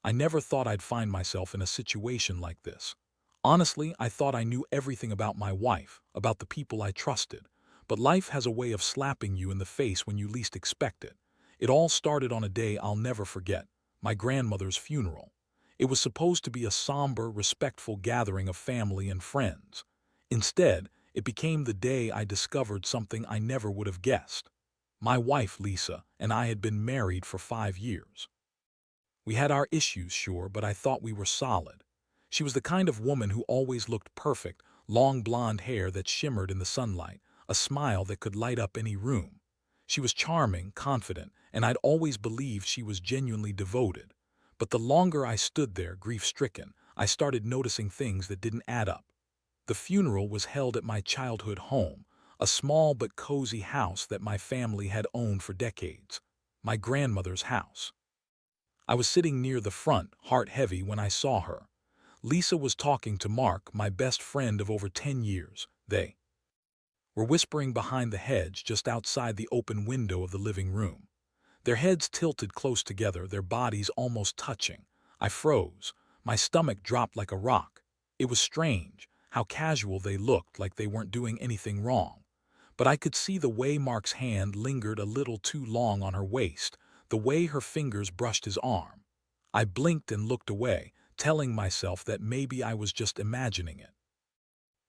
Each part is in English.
I never thought I'd find myself in a situation like this. Honestly, I thought I knew everything about my wife, about the people I trusted. But life has a way of slapping you in the face when you least expect it. It all started on a day I'll never forget, my grandmother's funeral. It was supposed to be a somber, respectful gathering of family and friends. Instead, it became the day I discovered something I never would have guessed. My wife, Lisa, and I had been married for 5 years. We had our issues, sure, but I thought we were solid. She was the kind of woman who always looked perfect, long blonde hair that shimmered in the sunlight, a smile that could light up any room. She was charming, confident, and I'd always believed she was genuinely devoted. But the longer I stood there, grief-stricken, I started noticing things that didn't add up. The funeral was held at my childhood home, a small but cozy house that my family had owned for decades. My grandmother's house. I was sitting near the front, heart heavy, when I saw her. Lisa was talking to Mark, my best friend of over 10 years. They were whispering behind the hedge just outside the open window of the living room. Their heads tilted close together, their bodies almost touching. I froze. My stomach dropped like a rock. It was strange, how casual they looked, like they weren't doing anything wrong. But I could see the way Mark's hand lingered a little too long on her waist, the way her fingers brushed his arm. I blinked and looked away, telling myself that maybe I was just imagining it.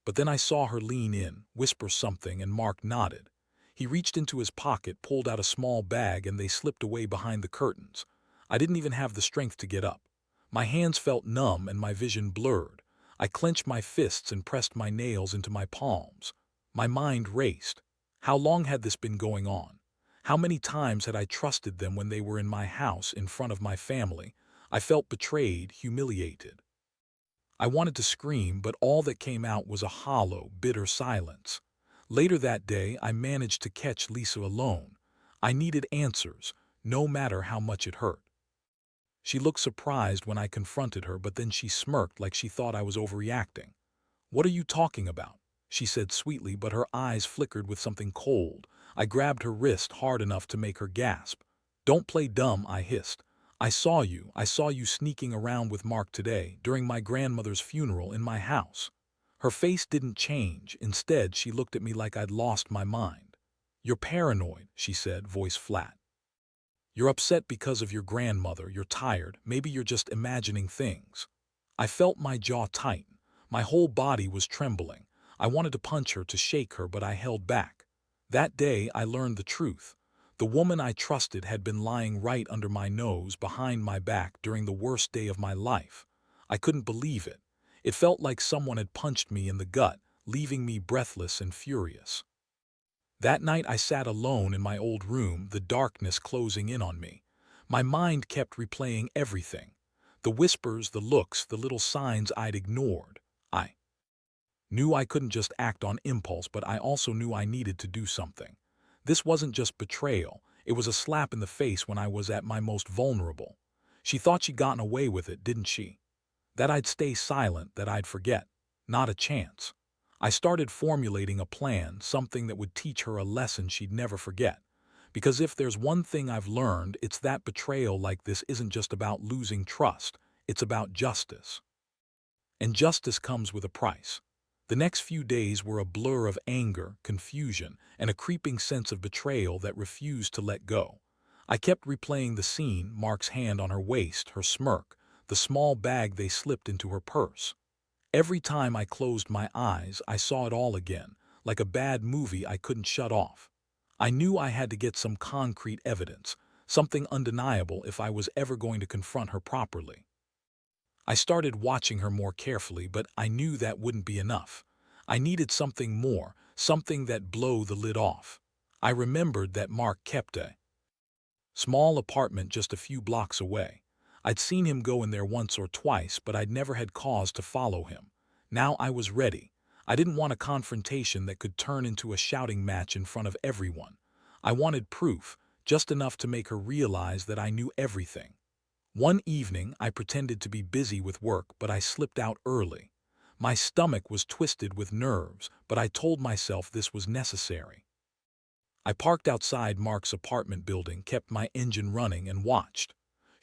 But then I saw her lean in, whisper something, and Mark nodded. He reached into his pocket, pulled out a small bag, and they slipped away behind the curtains. I didn't even have the strength to get up. My hands felt numb and my vision blurred. I clenched my fists and pressed my nails into my palms. My mind raced. How long had this been going on? How many times had I trusted them when they were in my house, in front of my family? I felt betrayed, humiliated. I wanted to scream, but all that came out was a hollow, bitter silence. Later that day, I managed to catch Lisa alone. I needed answers, no matter how much it hurt. She looked surprised when I confronted her, but then she smirked like she thought I was overreacting. "What are you talking about?" she said sweetly, but her eyes flickered with something cold. I grabbed her wrist hard enough to make her gasp. "Don't play dumb," I hissed. I saw you sneaking around with Mark today, during my grandmother's funeral in my house." Her face didn't change. Instead, she looked at me like I'd lost my mind. "You're paranoid," she said, voice flat. "You're upset because of your grandmother, you're tired, maybe you're just imagining things." I felt my jaw tighten. My whole body was trembling. I wanted to punch her, to shake her, but I held back. That day, I learned the truth. The woman I trusted had been lying right under my nose, behind my back, during the worst day of my life. I couldn't believe it. It felt like someone had punched me in the gut, leaving me breathless and furious. That night I sat alone in my old room, the darkness closing in on me. My mind kept replaying everything. The whispers, the looks, the little signs I'd ignored. I knew I couldn't just act on impulse, but I also knew I needed to do something. This wasn't just betrayal, it was a slap in the face when I was at my most vulnerable. She thought she'd gotten away with it, didn't she? That I'd stay silent, that I'd forget. Not a chance. I started formulating a plan, something that would teach her a lesson she'd never forget. Because if there's one thing I've learned, it's that betrayal like this isn't just about losing trust, it's about justice. And justice comes with a price. The next few days were a blur of anger, confusion, and a creeping sense of betrayal that refused to let go. I kept replaying the scene, Mark's hand on her waist, her smirk, the small bag they slipped into her purse. Every time I closed my eyes, I saw it all again, like a bad movie I couldn't shut off. I knew I had to get some concrete evidence, something undeniable if I was ever going to confront her properly. I started watching her more carefully, but I knew that wouldn't be enough. I needed something more, something that blew the lid off. I remembered that Mark kept a small apartment just a few blocks away. I'd seen him go in there once or twice, but I'd never had cause to follow him. Now I was ready. I didn't want a confrontation that could turn into a shouting match in front of everyone. I wanted proof, just enough to make her realize that I knew everything. One evening, I pretended to be busy with work, but I slipped out early. My stomach was twisted with nerves, but I told myself this was necessary. I parked outside Mark's apartment building, kept my engine running, and watched.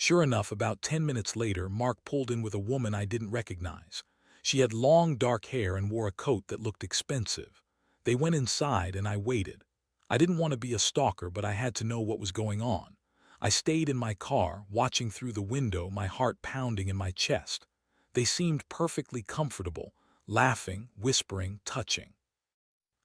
Sure enough, about 10 minutes later, Mark pulled in with a woman I didn't recognize. She had long, dark hair and wore a coat that looked expensive. They went inside and I waited. I didn't want to be a stalker, but I had to know what was going on. I stayed in my car, watching through the window, my heart pounding in my chest. They seemed perfectly comfortable, laughing, whispering, touching.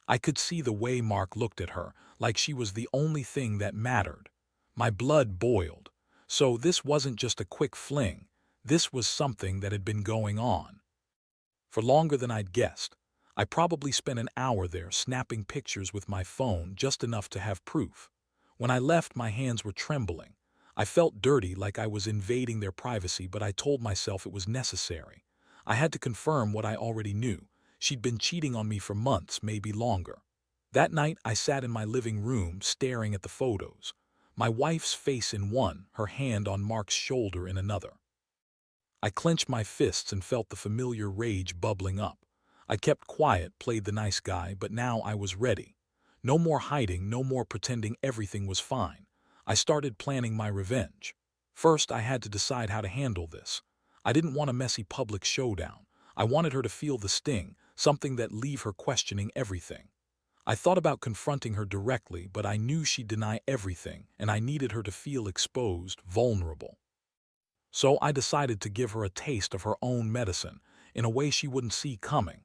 I could see the way Mark looked at her, like she was the only thing that mattered. My blood boiled. So this wasn't just a quick fling. This was something that had been going on for longer than I'd guessed. I probably spent an hour there snapping pictures with my phone, just enough to have proof. When I left, my hands were trembling. I felt dirty, like I was invading their privacy, but I told myself it was necessary. I had to confirm what I already knew. She'd been cheating on me for months, maybe longer. That night, I sat in my living room, staring at the photos. My wife's face in one, her hand on Mark's shoulder in another. I clenched my fists and felt the familiar rage bubbling up. I kept quiet, played the nice guy, but now I was ready. No more hiding, no more pretending everything was fine. I started planning my revenge. First, I had to decide how to handle this. I didn't want a messy public showdown. I wanted her to feel the sting, something that leave her questioning everything. I thought about confronting her directly, but I knew she'd deny everything, and I needed her to feel exposed, vulnerable. So I decided to give her a taste of her own medicine, in a way she wouldn't see coming.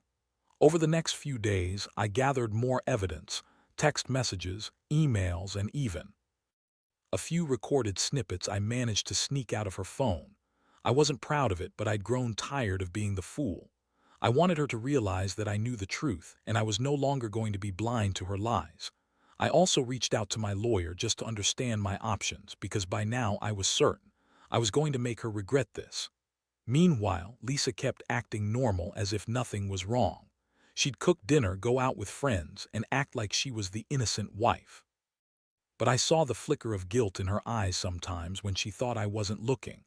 Over the next few days, I gathered more evidence, text messages, emails, and even a few recorded snippets I managed to sneak out of her phone. I wasn't proud of it, but I'd grown tired of being the fool. I wanted her to realize that I knew the truth, and I was no longer going to be blind to her lies. I also reached out to my lawyer just to understand my options, because by now I was certain I was going to make her regret this. Meanwhile, Lisa kept acting normal, as if nothing was wrong. She'd cook dinner, go out with friends, and act like she was the innocent wife. But I saw the flicker of guilt in her eyes sometimes when she thought I wasn't looking.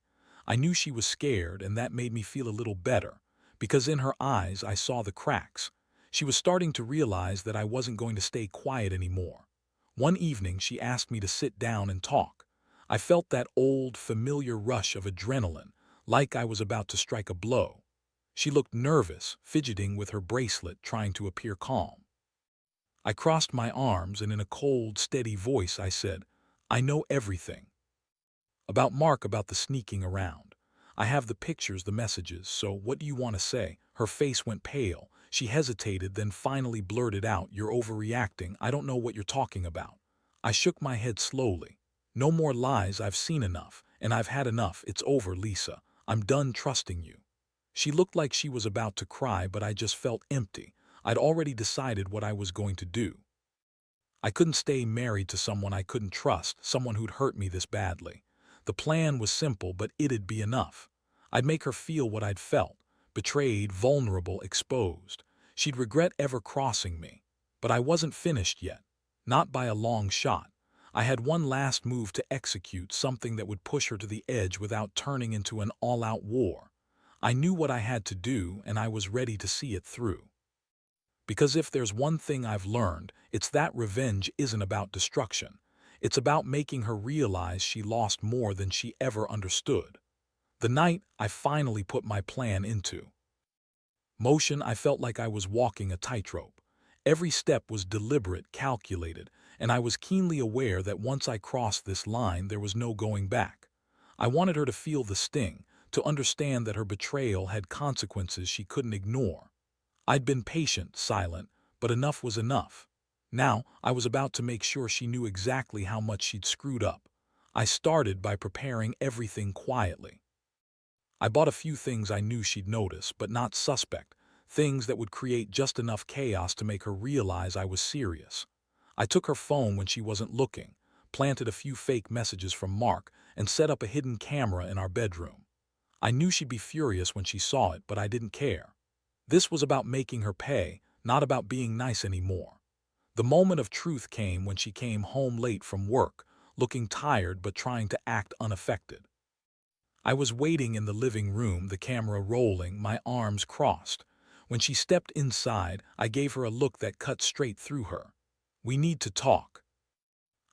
I knew she was scared, and that made me feel a little better, because in her eyes I saw the cracks. She was starting to realize that I wasn't going to stay quiet anymore. One evening, she asked me to sit down and talk. I felt that old, familiar rush of adrenaline, like I was about to strike a blow. She looked nervous, fidgeting with her bracelet, trying to appear calm. I crossed my arms, and in a cold, steady voice I said, "I know everything. About Mark, about the sneaking around. I have the pictures, the messages, so what do you want to say?" Her face went pale. She hesitated, then finally blurted out, "You're overreacting. I don't know what you're talking about." I shook my head slowly. "No more lies. I've seen enough, and I've had enough. It's over, Lisa. I'm done trusting you." She looked like she was about to cry, but I just felt empty. I'd already decided what I was going to do. I couldn't stay married to someone I couldn't trust, someone who'd hurt me this badly. The plan was simple, but it'd be enough. I'd make her feel what I'd felt, betrayed, vulnerable, exposed. She'd regret ever crossing me. But I wasn't finished yet. Not by a long shot. I had one last move to execute, something that would push her to the edge without turning into an all-out war. I knew what I had to do, and I was ready to see it through. Because if there's one thing I've learned, it's that revenge isn't about destruction. It's about making her realize she lost more than she ever understood. The night I finally put my plan into motion, I felt like I was walking a tightrope. Every step was deliberate, calculated, and I was keenly aware that once I crossed this line, there was no going back. I wanted her to feel the sting, to understand that her betrayal had consequences she couldn't ignore. I'd been patient, silent, but enough was enough. Now, I was about to make sure she knew exactly how much she'd screwed up. I started by preparing everything quietly. I bought a few things I knew she'd notice, but not suspect, things that would create just enough chaos to make her realize I was serious. I took her phone when she wasn't looking, planted a few fake messages from Mark, and set up a hidden camera in our bedroom. I knew she'd be furious when she saw it, but I didn't care. This was about making her pay, not about being nice anymore. The moment of truth came when she came home late from work, looking tired but trying to act unaffected. I was waiting in the living room, the camera rolling, my arms crossed. When she stepped inside, I gave her a look that cut straight through her. "We need to talk,"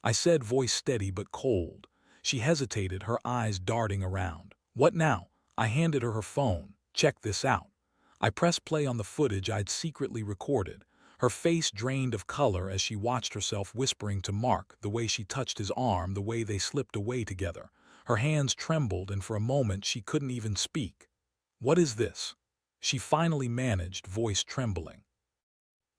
I said, voice steady but cold. She hesitated, her eyes darting around. What now? I handed her her phone. Check this out. I pressed play on the footage I'd secretly recorded. Her face drained of color as she watched herself, whispering to Mark, the way she touched his arm, the way they slipped away together. Her hands trembled, and for a moment she couldn't even speak. What is this? She finally managed, voice trembling.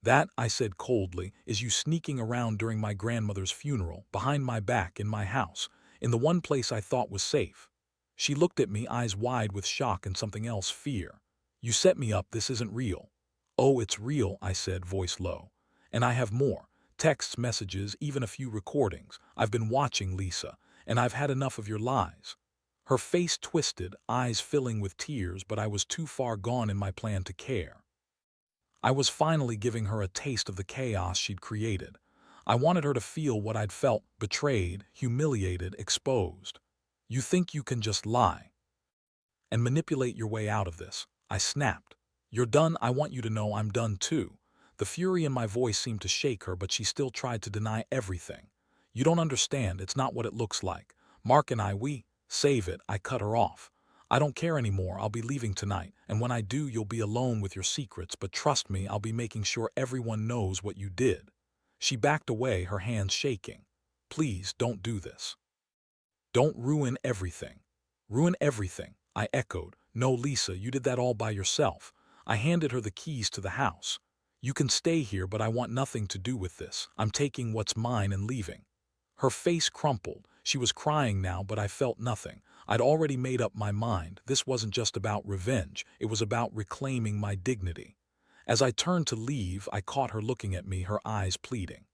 That, I said coldly, is you sneaking around during my grandmother's funeral, behind my back, in my house, in the one place I thought was safe. She looked at me, eyes wide with shock and something else, fear. You set me up, this isn't real. Oh, it's real, I said, voice low. And I have more. Texts, messages, even a few recordings. I've been watching, Lisa, and I've had enough of your lies. Her face twisted, eyes filling with tears, but I was too far gone in my plan to care. I was finally giving her a taste of the chaos she'd created. I wanted her to feel what I'd felt, betrayed, humiliated, exposed. You think you can just lie and manipulate your way out of this? I snapped. You're done. I want you to know I'm done too. The fury in my voice seemed to shake her, but she still tried to deny everything. You don't understand. It's not what it looks like. Mark and we save it. I cut her off. I don't care anymore. I'll be leaving tonight, and when I do, you'll be alone with your secrets, but trust me, I'll be making sure everyone knows what you did. She backed away, her hands shaking. Please, don't do this. Don't ruin everything. Ruin everything, I echoed. No, Lisa, you did that all by yourself. I handed her the keys to the house. You can stay here, but I want nothing to do with this. I'm taking what's mine and leaving. Her face crumpled. She was crying now, but I felt nothing. I'd already made up my mind. This wasn't just about revenge. It was about reclaiming my dignity. As I turned to leave, I caught her looking at me, her eyes pleading.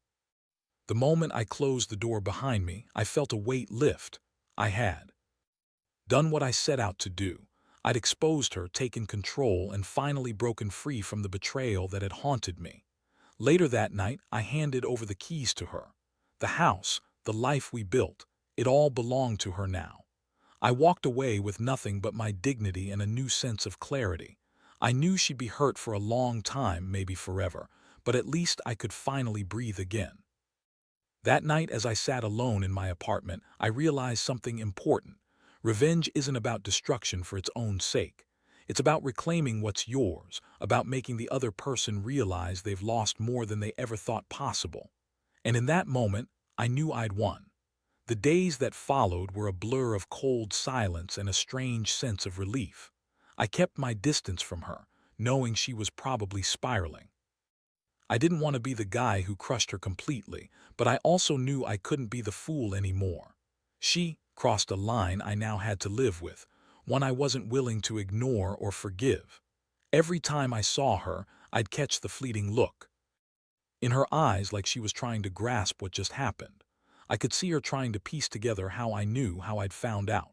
The moment I closed the door behind me, I felt a weight lift. I had done what I set out to do. I'd exposed her, taken control, and finally broken free from the betrayal that had haunted me. Later that night, I handed over the keys to her. The house, the life we built, it all belonged to her now. I walked away with nothing but my dignity and a new sense of clarity. I knew she'd be hurt for a long time, maybe forever, but at least I could finally breathe again. That night, as I sat alone in my apartment, I realized something important. Revenge isn't about destruction for its own sake. It's about reclaiming what's yours, about making the other person realize they've lost more than they ever thought possible. And in that moment, I knew I'd won. The days that followed were a blur of cold silence and a strange sense of relief. I kept my distance from her, knowing she was probably spiraling. I didn't want to be the guy who crushed her completely, but I also knew I couldn't be the fool anymore. She crossed a line I now had to live with, one I wasn't willing to ignore or forgive. Every time I saw her, I'd catch the fleeting look in her eyes, like she was trying to grasp what just happened. I could see her trying to piece together how I knew, how I'd found out.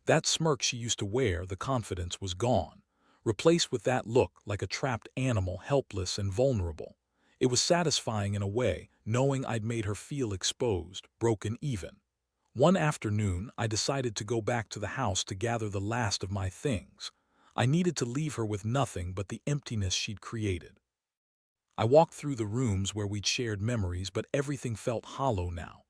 That smirk she used to wear, the confidence, was gone, replaced with that look like a trapped animal, helpless and vulnerable. It was satisfying in a way, knowing I'd made her feel exposed, broken even. One afternoon, I decided to go back to the house to gather the last of my things. I needed to leave her with nothing but the emptiness she'd created. I walked through the rooms where we'd shared memories, but everything felt hollow now.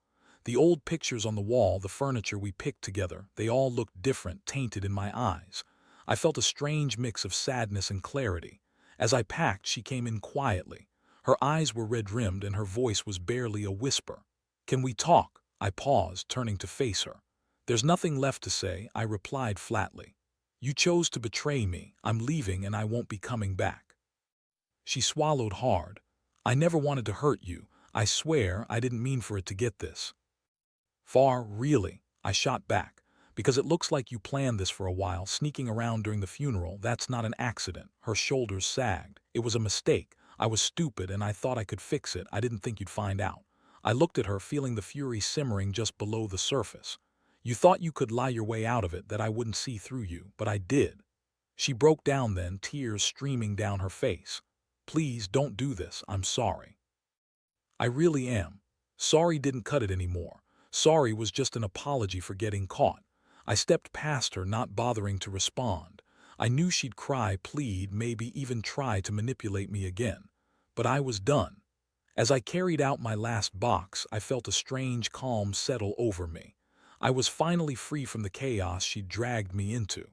The old pictures on the wall, the furniture we picked together, they all looked different, tainted in my eyes. I felt a strange mix of sadness and clarity. As I packed, she came in quietly. Her eyes were red-rimmed and her voice was barely a whisper. "Can we talk?" I paused, turning to face her. "There's nothing left to say," I replied flatly. "You chose to betray me. I'm leaving and I won't be coming back." She swallowed hard. "I never wanted to hurt you. I swear I didn't mean for it to get this far, really," I shot back. "Because it looks like you planned this for a while, sneaking around during the funeral. That's not an accident." Her shoulders sagged. "It was a mistake. I was stupid and I thought I could fix it. I didn't think you'd find out." I looked at her, feeling the fury simmering just below the surface. "You thought you could lie your way out of it, that I wouldn't see through you, but I did." She broke down then, tears streaming down her face. "Please don't do this. I'm sorry. I really am. Sorry didn't cut it anymore. Sorry was just an apology for getting caught." I stepped past her, not bothering to respond. I knew she'd cry, plead, maybe even try to manipulate me again. But I was done. As I carried out my last box, I felt a strange calm settle over me. I was finally free from the chaos she dragged me into.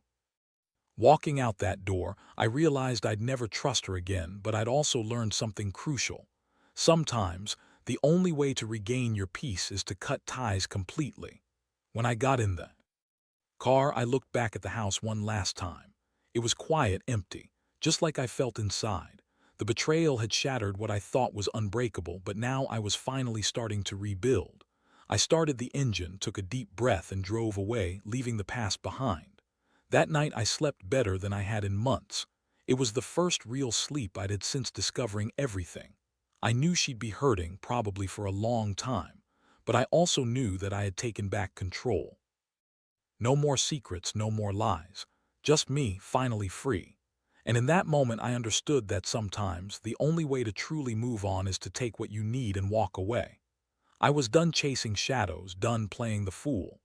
Walking out that door, I realized I'd never trust her again, but I'd also learned something crucial. Sometimes, the only way to regain your peace is to cut ties completely. When I got in the car, I looked back at the house one last time. It was quiet, empty, just like I felt inside. The betrayal had shattered what I thought was unbreakable, but now I was finally starting to rebuild. I started the engine, took a deep breath, and drove away, leaving the past behind. That night I slept better than I had in months. It was the first real sleep I'd had since discovering everything. I knew she'd be hurting, probably for a long time, but I also knew that I had taken back control. No more secrets, no more lies. Just me, finally free. And in that moment I understood that sometimes the only way to truly move on is to take what you need and walk away. I was done chasing shadows, done playing the fool.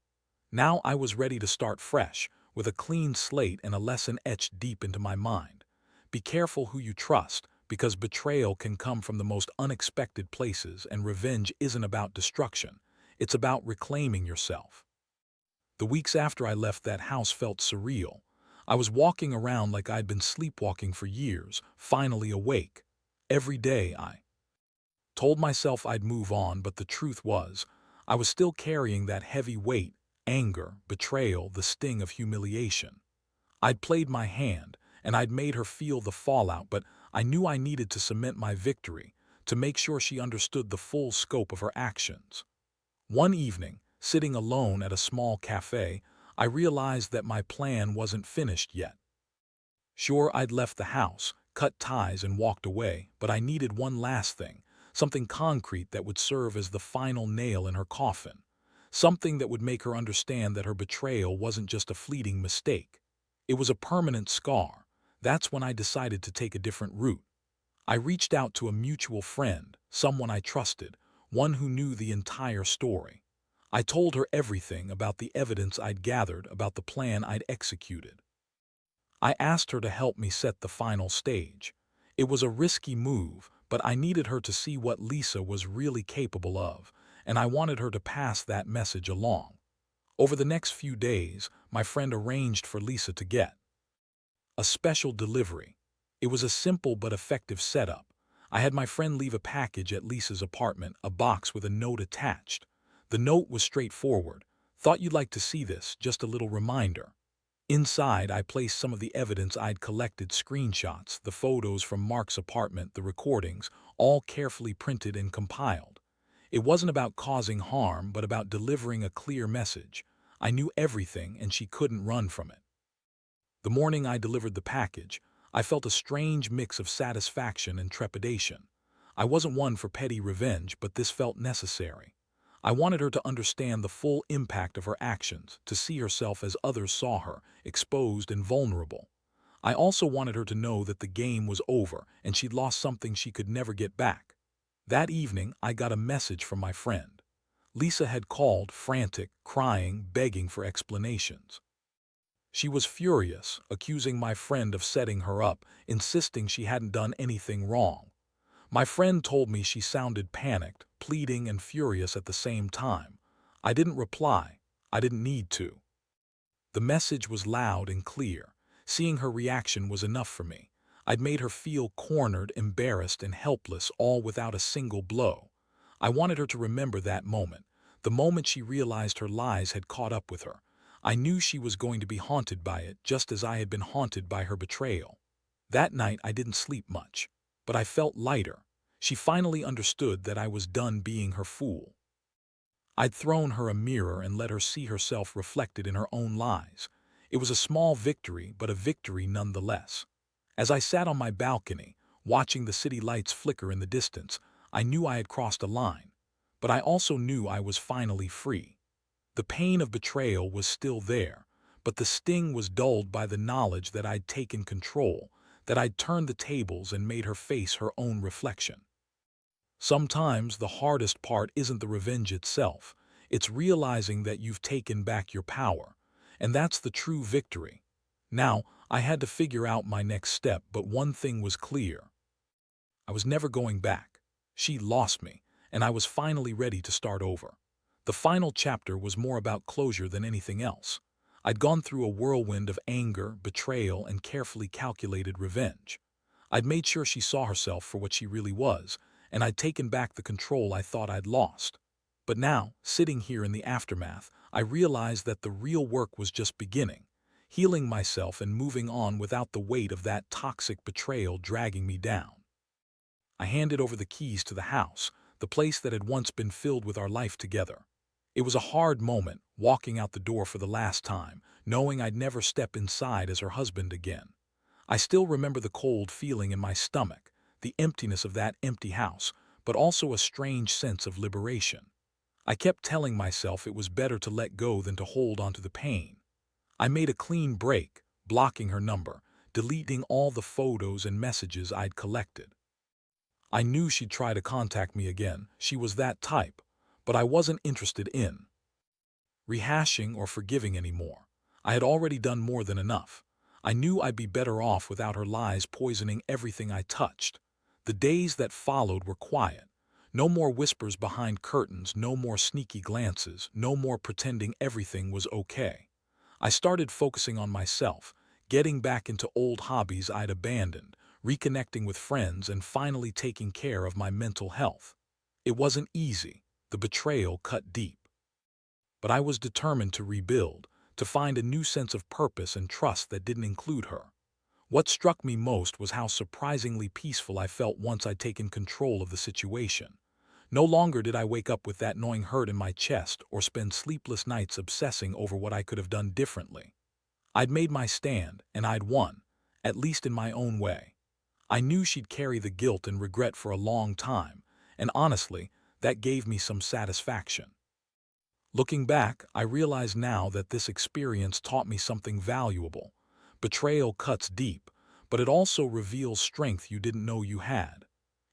Now I was ready to start fresh, with a clean slate and a lesson etched deep into my mind. Be careful who you trust, because betrayal can come from the most unexpected places, and revenge isn't about destruction. It's about reclaiming yourself. The weeks after I left that house felt surreal. I was walking around like I'd been sleepwalking for years, finally awake. Every day I told myself I'd move on, but the truth was, I was still carrying that heavy weight: anger, betrayal, the sting of humiliation. I'd played my hand, and I'd made her feel the fallout, but I knew I needed to cement my victory, to make sure she understood the full scope of her actions. One evening, sitting alone at a small cafe, I realized that my plan wasn't finished yet. Sure, I'd left the house, cut ties, and walked away, but I needed one last thing, something concrete that would serve as the final nail in her coffin. Something that would make her understand that her betrayal wasn't just a fleeting mistake. It was a permanent scar. That's when I decided to take a different route. I reached out to a mutual friend, someone I trusted, one who knew the entire story. I told her everything about the evidence I'd gathered, about the plan I'd executed. I asked her to help me set the final stage. It was a risky move, but I needed her to see what Lisa was really capable of, and I wanted her to pass that message along. Over the next few days, my friend arranged for Lisa to get a special delivery. It was a simple but effective setup. I had my friend leave a package at Lisa's apartment, a box with a note attached. The note was straightforward. "Thought you'd like to see this, just a little reminder." Inside, I placed some of the evidence I'd collected: screenshots, the photos from Mark's apartment, the recordings, all carefully printed and compiled. It wasn't about causing harm, but about delivering a clear message. I knew everything, and she couldn't run from it. The morning I delivered the package, I felt a strange mix of satisfaction and trepidation. I wasn't one for petty revenge, but this felt necessary. I wanted her to understand the full impact of her actions, to see herself as others saw her, exposed and vulnerable. I also wanted her to know that the game was over and she'd lost something she could never get back. That evening, I got a message from my friend. Lisa had called, frantic, crying, begging for explanations. She was furious, accusing my friend of setting her up, insisting she hadn't done anything wrong. My friend told me she sounded panicked, pleading and furious at the same time. I didn't reply. I didn't need to. The message was loud and clear. Seeing her reaction was enough for me. I'd made her feel cornered, embarrassed, and helpless, all without a single blow. I wanted her to remember that moment, the moment she realized her lies had caught up with her. I knew she was going to be haunted by it, just as I had been haunted by her betrayal. That night I didn't sleep much, but I felt lighter. She finally understood that I was done being her fool. I'd thrown her a mirror and let her see herself reflected in her own lies. It was a small victory, but a victory nonetheless. As I sat on my balcony, watching the city lights flicker in the distance, I knew I had crossed a line, but I also knew I was finally free. The pain of betrayal was still there, but the sting was dulled by the knowledge that I'd taken control, that I'd turned the tables and made her face her own reflection. Sometimes the hardest part isn't the revenge itself, it's realizing that you've taken back your power, and that's the true victory. Now, I had to figure out my next step, but one thing was clear. I was never going back. She lost me, and I was finally ready to start over. The final chapter was more about closure than anything else. I'd gone through a whirlwind of anger, betrayal, and carefully calculated revenge. I'd made sure she saw herself for what she really was, and I'd taken back the control I thought I'd lost. But now, sitting here in the aftermath, I realized that the real work was just beginning, healing myself and moving on without the weight of that toxic betrayal dragging me down. I handed over the keys to the house, the place that had once been filled with our life together. It was a hard moment, walking out the door for the last time, knowing I'd never step inside as her husband again. I still remember the cold feeling in my stomach, the emptiness of that empty house, but also a strange sense of liberation. I kept telling myself it was better to let go than to hold onto the pain. I made a clean break, blocking her number, deleting all the photos and messages I'd collected. I knew she'd try to contact me again, she was that type, but I wasn't interested in rehashing or forgiving anymore. I had already done more than enough. I knew I'd be better off without her lies poisoning everything I touched. The days that followed were quiet. No more whispers behind curtains, no more sneaky glances, no more pretending everything was okay. I started focusing on myself, getting back into old hobbies I'd abandoned, reconnecting with friends, and finally taking care of my mental health. It wasn't easy. The betrayal cut deep. But I was determined to rebuild, to find a new sense of purpose and trust that didn't include her. What struck me most was how surprisingly peaceful I felt once I'd taken control of the situation. No longer did I wake up with that gnawing hurt in my chest or spend sleepless nights obsessing over what I could have done differently. I'd made my stand, and I'd won, at least in my own way. I knew she'd carry the guilt and regret for a long time, and honestly, that gave me some satisfaction. Looking back, I realize now that this experience taught me something valuable. Betrayal cuts deep, but it also reveals strength you didn't know you had.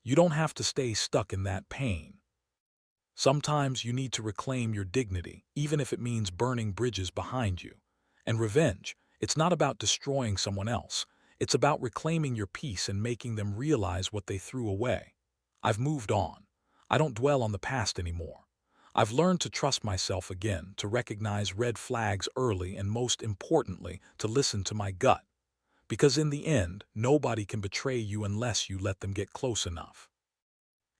You don't have to stay stuck in that pain. Sometimes you need to reclaim your dignity, even if it means burning bridges behind you. And revenge, it's not about destroying someone else. It's about reclaiming your peace and making them realize what they threw away. I've moved on. I don't dwell on the past anymore. I've learned to trust myself again, to recognize red flags early, and most importantly, to listen to my gut. Because in the end, nobody can betray you unless you let them get close enough.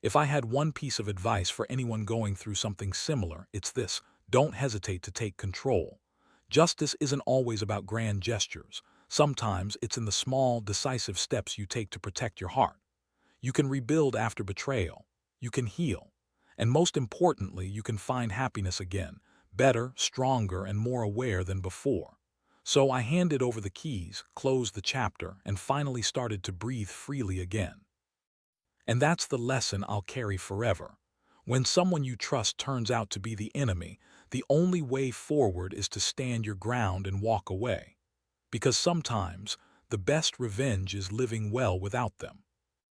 If I had one piece of advice for anyone going through something similar, it's this: don't hesitate to take control. Justice isn't always about grand gestures. Sometimes it's in the small, decisive steps you take to protect your heart. You can rebuild after betrayal. You can heal. And most importantly, you can find happiness again, better, stronger, and more aware than before. So I handed over the keys, closed the chapter, and finally started to breathe freely again. And that's the lesson I'll carry forever. When someone you trust turns out to be the enemy, the only way forward is to stand your ground and walk away. Because sometimes, the best revenge is living well without them.